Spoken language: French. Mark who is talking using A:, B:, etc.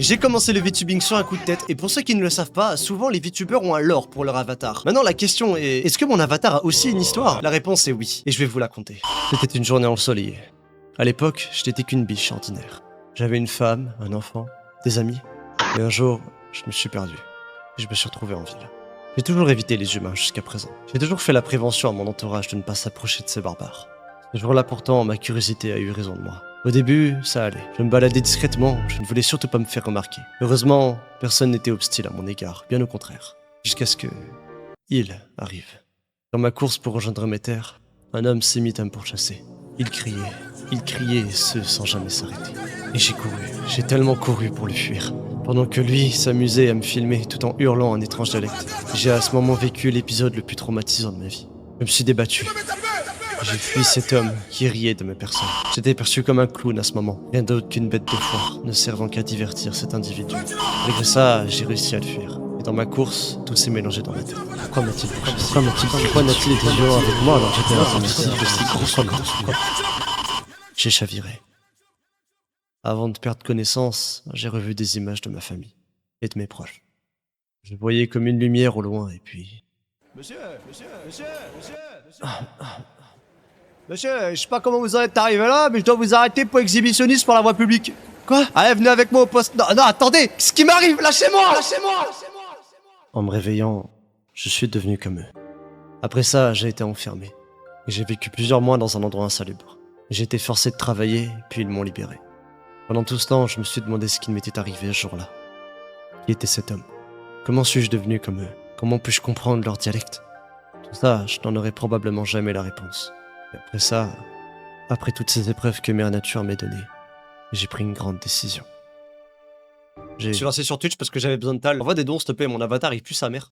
A: J'ai commencé le VTubing sur un coup de tête, et pour ceux qui ne le savent pas, souvent les VTubers ont un lore pour leur avatar. Maintenant la question est, est-ce que mon avatar a aussi une histoire? La réponse est oui, et je vais vous la conter. C'était une journée ensoleillée. À l'époque, je n'étais qu'une biche ordinaire. J'avais une femme, un enfant, des amis, et un jour, je me suis perdu. Et je me suis retrouvé en ville. J'ai toujours évité les humains jusqu'à présent. J'ai toujours fait la prévention à mon entourage de ne pas s'approcher de ces barbares. Ce jour-là pourtant, ma curiosité a eu raison de moi. Au début, ça allait. Je me baladais discrètement, je ne voulais surtout pas me faire remarquer. Heureusement, personne n'était hostile à mon égard, bien au contraire. Jusqu'à ce que... il arrive. Dans ma course pour rejoindre mes terres, un homme s'est mis à me pourchasser. Il criait, et ce, sans jamais s'arrêter. Et j'ai tellement couru pour le fuir. Pendant que lui s'amusait à me filmer tout en hurlant un étrange dialecte. J'ai à ce moment vécu l'épisode le plus traumatisant de ma vie. Je me suis débattu. J'ai fui cet homme qui riait de mes personnes. J'étais perçu comme un clown à ce moment, rien d'autre qu'une bête de foire, ne servant qu'à divertir cet individu. Malgré ça, j'ai réussi à le fuir. Et dans ma course, tout s'est mélangé dans ma tête. Pourquoi n'a-t-il été violent avec moi alors que j'étais un homicide de si gros? J'ai chaviré. Avant de perdre connaissance, j'ai revu des images de ma famille et de mes proches. Je voyais comme une lumière au loin et puis... Monsieur, je sais pas comment vous en êtes arrivé là, mais je dois vous arrêter pour exhibitionnisme pour la voie publique. Quoi? Allez, venez avec moi au poste... Non, attendez! Ce qui m'arrive, lâchez-moi! En me réveillant, je suis devenu comme eux. Après ça, j'ai été enfermé. Et j'ai vécu plusieurs mois dans un endroit insalubre. J'ai été forcé de travailler, puis ils m'ont libéré. Pendant tout ce temps, je me suis demandé ce qui m'était arrivé ce jour-là. Qui était cet homme? Comment suis-je devenu comme eux? Comment puis-je comprendre leur dialecte? Tout ça, je n'en aurais probablement jamais la réponse. Et après ça, après toutes ces épreuves que Mère Nature m'ait données, j'ai pris une grande décision. Je suis lancé sur Twitch parce que j'avais besoin de tal. Envoie des dons s'il te plaît, mon avatar il pue sa mère.